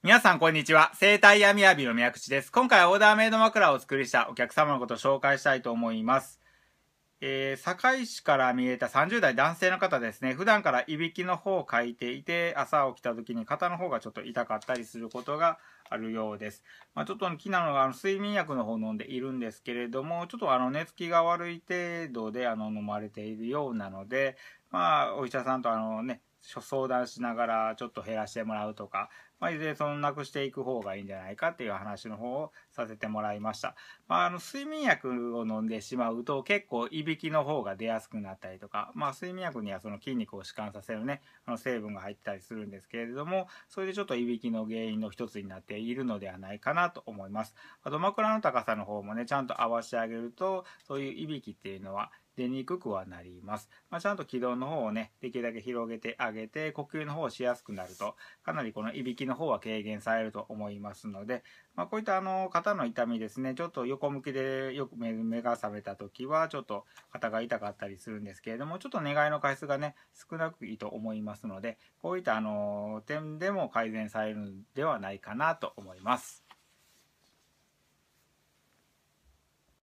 皆さんこんにちは。生体闇浴びの宮口です。今回はオーダーメイド枕をお作りしたお客様のことを紹介したいと思います。堺市から見えた30代男性の方ですね。普段からいびきの方をかいていて、朝起きた時に肩の方がちょっと痛かったりすることがあるようです。ちょっと気になるのが睡眠薬の方を飲んでいるんですけれども、ちょっと寝つきが悪い程度で飲まれているようなので、お医者さんと相談しながらちょっと減らしてもらうとか、いずれなくしていく方がいいんじゃないかっていう話の方をさせてもらいました。睡眠薬を飲んでしまうと結構いびきの方が出やすくなったりとか、睡眠薬にはその筋肉を弛緩させるね、成分が入ったりするんですけれども、それでちょっといびきの原因の一つになっているのではないかなと思います。あと枕の高さの方もね、ちゃんと合わせてあげると、そういういびきっていうのは出にくくはなります。ちゃんと気道の方をね、できるだけ広げてあげて、呼吸の方をしやすくなると、かなりこのいびきの方は軽減されると思いますので、こういった肩の痛みですね、ちょっと横向きでよく目が覚めた時は、ちょっと肩が痛かったりするんですけれども、ちょっと寝返りの回数がね、少なくいいと思いますので、こういった点でも改善されるのではないかなと思います。